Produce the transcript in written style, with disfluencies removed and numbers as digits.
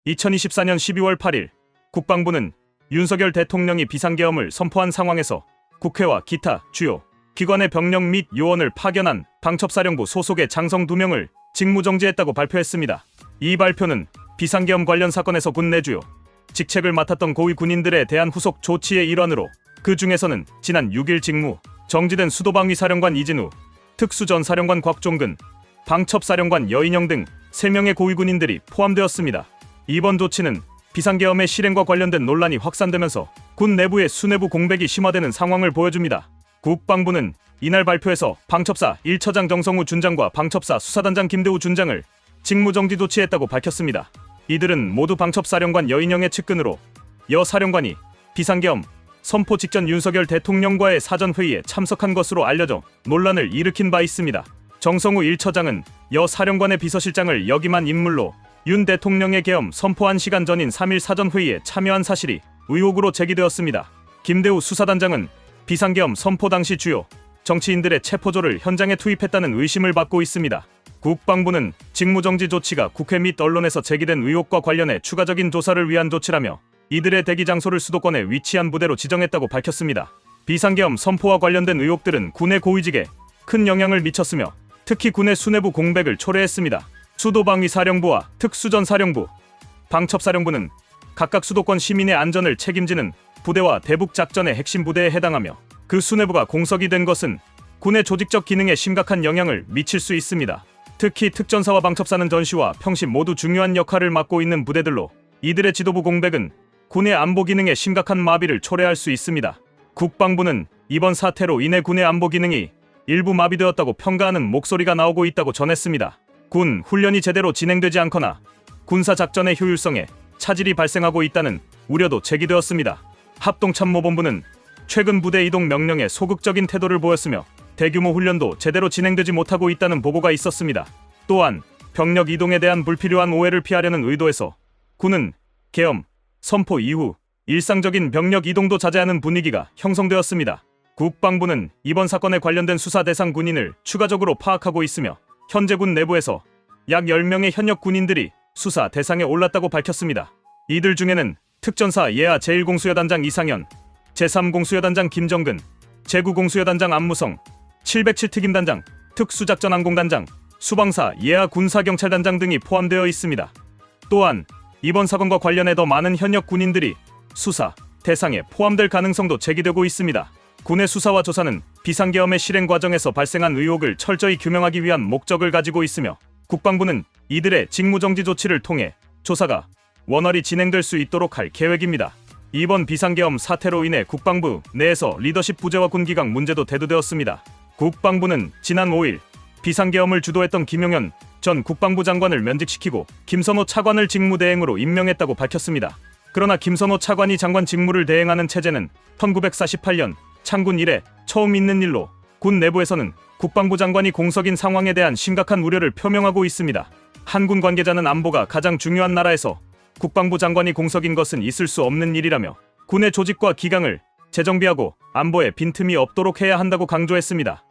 2024년 12월 8일 국방부는 윤석열 대통령이 비상계엄을 선포한 상황에서 국회와 기타 주요 기관의 병력 및 요원을 파견한 방첩사령부 소속의 장성 2명을 직무정지했다고 발표했습니다. 이 발표는 비상계엄 관련 사건에서 군 내주요 직책을 맡았던 고위 군인들에 대한 후속 조치의 일환으로, 그 중에서는 지난 6일 직무 정지된 수도방위사령관 이진우, 특수전사령관 곽종근, 방첩사령관 여인영 등 3명의 고위 군인들이 포함되었습니다. 이번 조치는 비상계엄의 실행과 관련된 논란이 확산되면서 군 내부의 수뇌부 공백이 심화되는 상황을 보여줍니다. 국방부는 이날 발표에서 방첩사 1처장 정성우 준장과 방첩사 수사단장 김대우 준장을 직무정지 조치했다고 밝혔습니다. 이들은 모두 방첩사령관 여인영의 측근으로 여 사령관이 비상계엄 선포 직전 윤석열 대통령과의 사전회의에 참석한 것으로 알려져 논란을 일으킨 바 있습니다. 정성우 1처장은 여 사령관의 비서실장을 역임한 인물로 윤 대통령의 계엄 선포 1시간 전인 3일 사전회의에 참여한 사실이 의혹으로 제기되었습니다. 김대우 수사단장은 비상계엄 선포 당시 주요 정치인들의 체포조를 현장에 투입했다는 의심을 받고 있습니다. 국방부는 직무정지 조치가 국회 및 언론에서 제기된 의혹과 관련해 추가적인 조사를 위한 조치라며 이들의 대기 장소를 수도권에 위치한 부대로 지정했다고 밝혔습니다. 비상계엄 선포와 관련된 의혹들은 군의 고위직에 큰 영향을 미쳤으며 특히 군의 수뇌부 공백을 초래했습니다. 수도방위사령부와 특수전사령부, 방첩사령부는 각각 수도권 시민의 안전을 책임지는 부대와 대북작전의 핵심 부대에 해당하며, 그 수뇌부가 공석이 된 것은 군의 조직적 기능에 심각한 영향을 미칠 수 있습니다. 특히 특전사와 방첩사는 전시와 평시 모두 중요한 역할을 맡고 있는 부대들로 이들의 지도부 공백은 군의 안보 기능에 심각한 마비를 초래할 수 있습니다. 국방부는 이번 사태로 인해 군의 안보 기능이 일부 마비되었다고 평가하는 목소리가 나오고 있다고 전했습니다. 군 훈련이 제대로 진행되지 않거나 군사작전의 효율성에 차질이 발생하고 있다는 우려도 제기되었습니다. 합동참모본부는 최근 부대 이동 명령에 소극적인 태도를 보였으며 대규모 훈련도 제대로 진행되지 못하고 있다는 보고가 있었습니다. 또한 병력 이동에 대한 불필요한 오해를 피하려는 의도에서 군은 계엄 선포 이후 일상적인 병력 이동도 자제하는 분위기가 형성되었습니다. 국방부는 이번 사건에 관련된 수사 대상 군인을 추가적으로 파악하고 있으며 현재 군 내부에서 약 10명의 현역 군인들이 수사 대상에 올랐다고 밝혔습니다. 이들 중에는 특전사 예하 제1공수여단장 이상현, 제3공수여단장 김정근, 제9공수여단장 안무성, 707특임단장, 특수작전항공단장, 수방사 예하 군사경찰단장 등이 포함되어 있습니다. 또한 이번 사건과 관련해 더 많은 현역 군인들이 수사 대상에 포함될 가능성도 제기되고 있습니다. 군의 수사와 조사는 비상계엄의 실행 과정에서 발생한 의혹을 철저히 규명하기 위한 목적을 가지고 있으며, 국방부는 이들의 직무정지 조치를 통해 조사가 원활히 진행될 수 있도록 할 계획입니다. 이번 비상계엄 사태로 인해 국방부 내에서 리더십 부재와 군기강 문제도 대두되었습니다. 국방부는 지난 5일 비상계엄을 주도했던 김용현 전 국방부 장관을 면직시키고 김선호 차관을 직무대행으로 임명했다고 밝혔습니다. 그러나 김선호 차관이 장관 직무를 대행하는 체제는 1948년 창군 이래 처음 있는 일로 군 내부에서는 국방부 장관이 공석인 상황에 대한 심각한 우려를 표명하고 있습니다. 한군 관계자는 안보가 가장 중요한 나라에서 국방부 장관이 공석인 것은 있을 수 없는 일이라며 군의 조직과 기강을 재정비하고 안보에 빈틈이 없도록 해야 한다고 강조했습니다.